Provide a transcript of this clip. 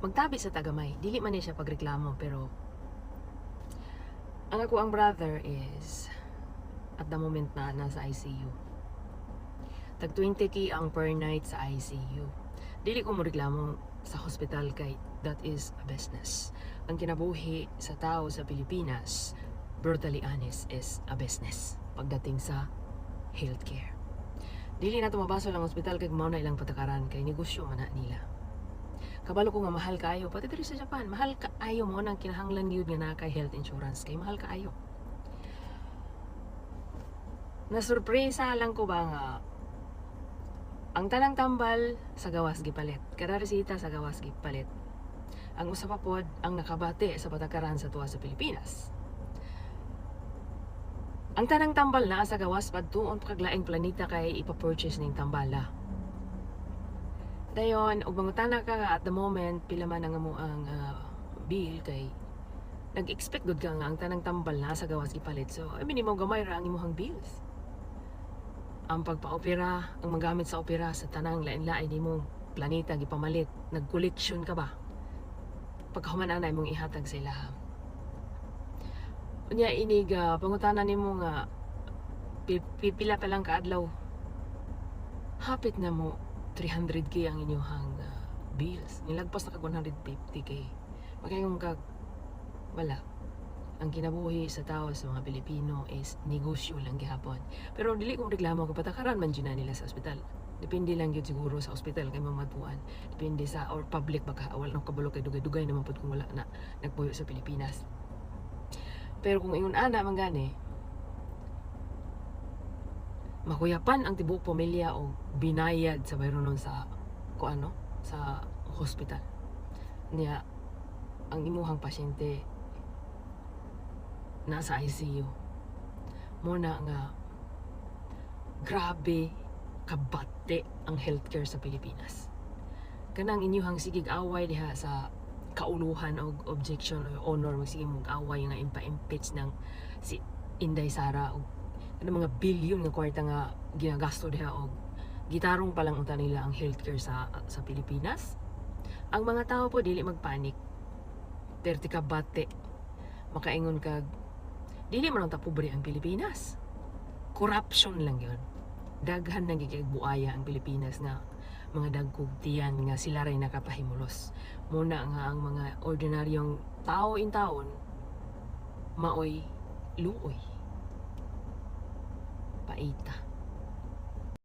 magtabi sa tagamay. Dili man niya siya pagreklamo, pero ang ako ang brother is at the moment na nasa ICU. Tag 20k ang per night sa ICU. Dili ko mo reklamo sa hospital kay that is a business. Ang kinabuhi sa tao sa Pilipinas, brutally honest, is a business pagdating sa healthcare. Dili na tumabaso lang hospital kay mao na ilang patakaran kay negosyo man na nila. Kabalo ko nga mahal kaayo pati diri sa Japan, mahal kaayo mo nang kinahanglan gyud nga na kay health insurance kay mahal kaayo. Nasurpresa lang ko ba nga ang tanang tambal sa gawas gipalit, kada resita sa gawas gipalit. Ang usa pa pod ang nakabate sa patakaran sa tuwa sa Pilipinas. Ang tanang tambal na sa gawas padtuon paglaing planeta kay ipa-purchase ning tambala. Dayon, ug mangutana ka nga at the moment pila man ang amo ang bill kay nag-expect gud ka nga ang tanang tambal na sa gawas gipalit. So, minimum gamay ra ang imong bills. Ang pagpa-opera, ang magamit sa opera sa tanang lain-lain nimo planeta gipamalit, nag-collection ka ba? Pagkahuman ana imong ihatag sa ilaha. Unya inig pangutana nimo nga pipila pa lang kaadlaw. Hapit na mo 300k ang inyong bills. Nilagpas na kag 150k. Magayong kag wala. Ang kinabuhi sa tao sa mga Pilipino is negosyo lang gihapon. Pero dili ko reklamo kay patakaran man gyud nila sa ospital. Depende lang gyud siguro sa ospital kay mamatuan. Depende sa or public baka wala nang kabalo kay dugay-dugay naman pud kung wala na nagpuyo sa Pilipinas. Pero kung ingon ana man gani, makuyapan ang tibuok pamilya o binayad sa bayronon sa sa hospital niya ang imuhang pasyente nasa ICU muna nga grabe kabate ang healthcare sa Pilipinas. Kanang inyuhang sigig away diha sa kauluhan o objection o honor magsige mong away nga impa-impeach ng si Inday Sara o mga bilyon nga kwarta nga ginagasto diha og gitarong pa lang unta nila ang healthcare sa Pilipinas. Ang mga tao po dili magpanik. Perti ka bate. Makaingon kag dili man ta pobre ang Pilipinas. Corruption lang 'yon. Daghan nang gigbuaya ang Pilipinas nga mga dagkog tiyan nga sila ray nakapahimulos. Muna nga ang mga ordinaryong tao in taon maoy luoy paita.